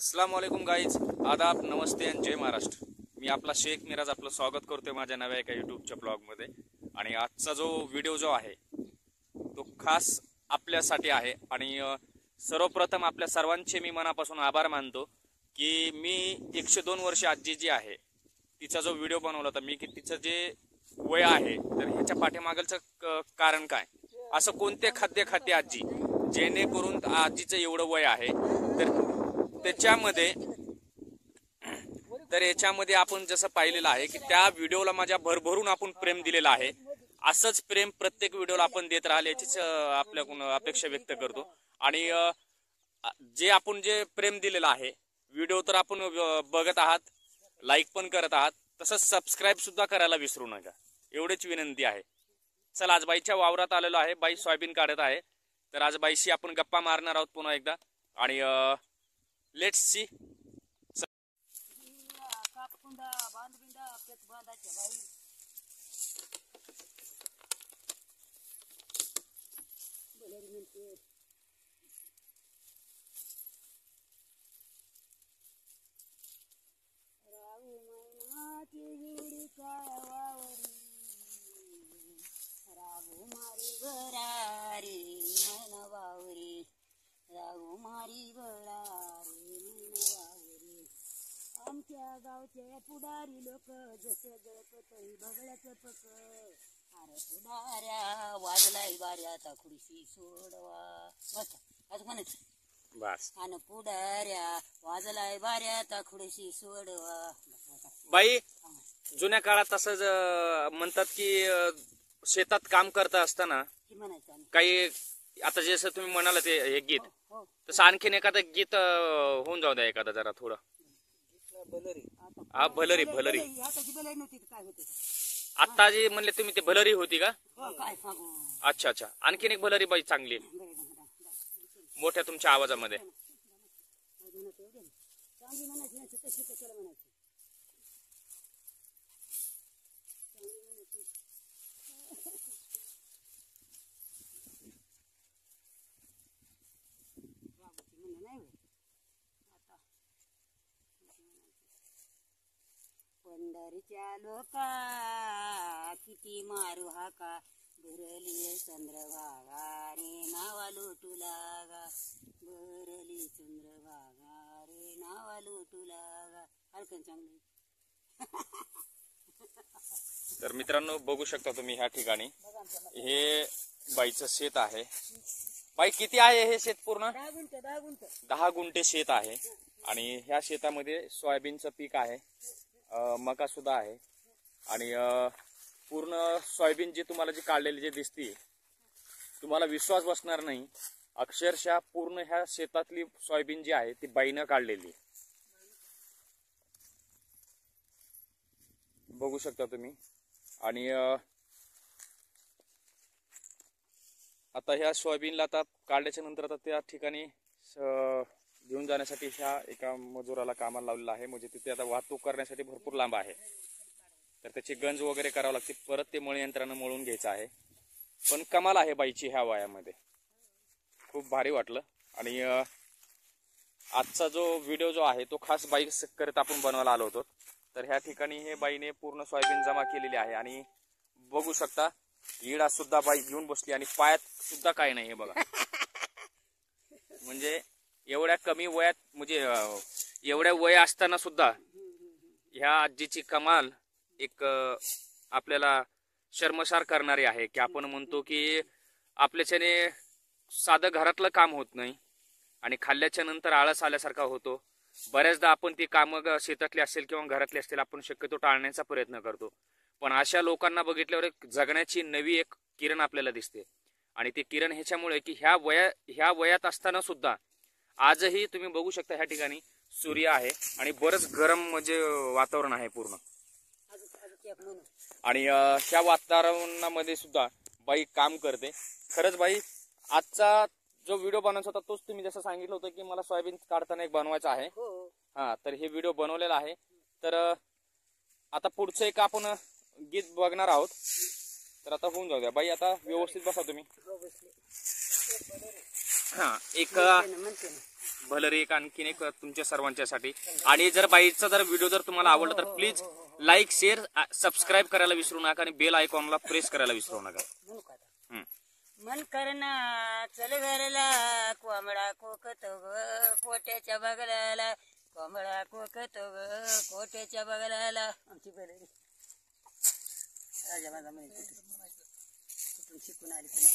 अस्सलाम वालेकुम गाईज, आदाब, नमस्ते आणि जय महाराष्ट्र। मी आपला शेख मिराज आपलं स्वागत करतोय माझ्या नव्या एका यूट्यूबच्या ब्लॉगमध्ये। आणि आजचा जो व्हिडिओ जो आहे तो खास आपल्यासाठी आहे। आणि सर्वप्रथम आपल्या सर्वांचे मी मनापासून आभार मानतो की मी 102 वर्ष आजी जी आहे तिचा जो व्हिडिओ बनवला होता मी, की तिचं जे वय आहे तर ह्याच्या पाठीमागचं कारण काय, असं कोणते खाद्य खाते आजी जेणेकरून आजीचं एवढं वय आहे। तर याच्यामध्ये आपण जसं पाहिलेलं आहे की त्या व्हिडिओला माझ्या भरभरून आपण प्रेम दिलेलं आहे। असंच प्रेम प्रत्येक व्हिडिओला आपण देत राहाल याचीच आपल्याकडून अपेक्षा व्यक्त करतो। आणि जे आपण जे प्रेम दिलेलं आहे व्हिडिओ तर आपण बघत आहात, लाईक पण करत आहात, तसंच सबस्क्राईब सुद्धा करायला विसरू नका, एवढीच विनंती आहे। चला, आज बाईच्या वावरात आलेलो आहे, बाई सोयाबीन काढत आहे। तर आज बाईशी आपण गप्पा मारणार आहोत पुन्हा एकदा। आणि लेट्स सी। आमच्या गावचे पुढारी लोक जसे गणपती बगळ्याचं पक, अरे पुढाऱ्या वाजलाय बाऱ्या आता खुर्शी सोडवा, बस असं म्हणायचं बस। आणि पुढाऱ्या वाजलाय बाऱ्या आता खुर्शी सोडवा। बाई, जुन्या काळात असं म्हणतात की शेतात काम करता असताना काही, आता जसं तुम्ही म्हणाला ते हे गीत, तसं आणखीन एखादं गीत होऊन जाऊ द्या एखादा जरा थोडं। हा, भलरी भलरी। आता जे म्हणले तुम्ही ते भलरी होती का? अच्छा अच्छा, आणखीन एक भलरी बाई चांगली मोठ्या तुमच्या आवाजामध्ये। पंढरीच्या लोका किती मारू हाका, भरली चंद्रभागा रे नावा लोटू लागा, भरली चंद्रभागा रे नावा लोटू लागा। हलकन चांगली। तर मित्रांनो, बघू शकता तुम्ही ह्या ठिकाणी हे बाईचं शेत आहे। बाई, किती आहे हे शेत? पूर्ण 10 गुंठे शेत आहे। आणि ह्या शेतामध्ये सोयाबीनचं पीक आहे, मका सुद्धा आहे। आणि पूर्ण सोयाबीन जी तुम्हाला जी काढलेली जी दिसती, तुम्हाला विश्वास बसणार नाही, अक्षरशः पूर्ण ह्या शेतातली सोयाबीन जी आहे ती बाईनं काढलेली। बघू शकता तुम्ही। आणि आता ह्या सोयाबीनला आता काढल्याच्या नंतर आता त्या ठिकाणी घेऊन जाण्यासाठी ह्या एका मजुराला कामाला लावलेला आहे, म्हणजे तिथे आता वाहतूक करण्यासाठी भरपूर लांब आहे। तर त्याची गंज वगैरे करावं लागते, परत ते मळ यंत्रानं मळून घ्यायचं आहे। पण कमाल आहे बाईची ह्या वयामध्ये, खूप भारी वाटलं। आणि आजचा जो व्हिडिओ जो आहे तो खास बाई करत आपण बनवायला आलो होतो। तर ह्या ठिकाणी हे बाईने पूर्ण सोयाबीन जमा केलेली आहे। आणि बघू शकता इडा सुद्धा बाई घेऊन बसली, आणि पायात सुद्धा काही नाही हे बघा। म्हणजे एवढ्या कमी वयात, म्हणजे एवढ्या वय असताना सुद्धा ह्या आजीची कमाल एक आपल्याला शर्मसार करणारी आहे। की आपण म्हणतो की आपल्याच्याने साधं घरातलं काम होत नाही आणि खाल्ल्याच्या नंतर आळस आल्यासारखा होतो। बऱ्याचदा आपण ती कामं शेतातली असेल किंवा घरातली असतील आपण शक्यतो टाळण्याचा प्रयत्न करतो, पण अशा लोकांना बघितल्यावर एक जगण्याची नवी एक किरण आपल्याला दिसते। आणि ती किरण ह्याच्यामुळे की ह्या वयात असताना सुद्धा आजही तुम्ही बघू शकता ह्या ठिकाणी सूर्य आहे आणि बरंच गरम म्हणजे वातावरण आहे पूर्ण। आणि ह्या वातावरणामध्ये सुद्धा बाई काम करते। खरंच बाई, आजचा जो व्हिडिओ बनवायचा होता तोच तुम्ही जसं सांगितलं होतं की मला सोयाबीन काढताना एक बनवायचा आहे, हा, तर हे व्हिडिओ बनवलेला आहे। तर आता पुढचं एक आपण गीत बघणार आहोत। तर आता होऊन जाऊ द्या बाई, आता व्यवस्थित बसा तुम्ही। हा, एक भलरी एक आणखीन एक तुमच्या सर्वांच्यासाठी. आणि जर बाईचा जर व्हिडिओ जर तुम्हाला आवडला तर प्लीज लाईक शेअर सबस्क्राईब करायला विसरू नका आणि बेल आयकॉनला प्रेस करायला विसरू नका. म्हणू का आता? मन करना चल घरला कोंबडा कोकतो ग कोट्याच्या बगलाला कोंबडा कोकतो ग कोट्याच्या बगलाला. आमची भलरी राजा माझा म्हणे कुठून शिकून आली पुन्हा.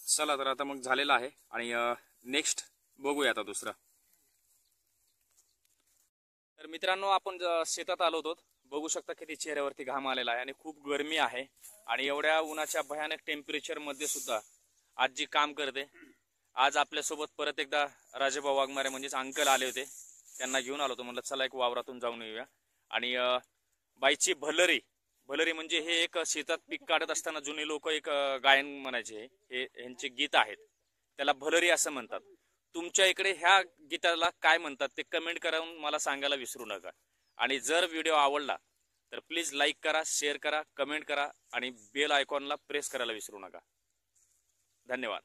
चला तर आता मग झालेलं आहे आणि नेक्स्ट बघूया आता दुसरा. तर मित्रांनो आपण शेतात आलो होतो. बघू शकता किती चेहऱ्यावरती घाम आलेला आहे आणि खूप गरमी आहे. आणि एवढ्या उन्हाच्या भयानक टेम्परेचर मध्ये सुद्धा आज जी काम करते. आज आपल्यासोबत परत एकदा राजेभाऊ वाघमारे म्हणजेच अंकल आले होते. त्यांना घेऊन आलो होतो. म्हणलं चला एक वावरातून जाऊन येऊया. आणि बाईची भलरी भलरी म्हणजे हे एक शेतात पीक काढत असताना जुने लोक एक गायन म्हणायचे. हे यांचे गीत आहेत. त्याला भलरी असं म्हणतात. तुमच्या इकडे ह्या गीताला काय म्हणतात ते कमेंट करून मला सांगायला विसरू नका. आणि जर व्हिडिओ आवडला तर प्लीज लाईक करा, शेअर करा, कमेंट करा आणि बेल आयकॉनला प्रेस करायला विसरू नका. धन्यवाद.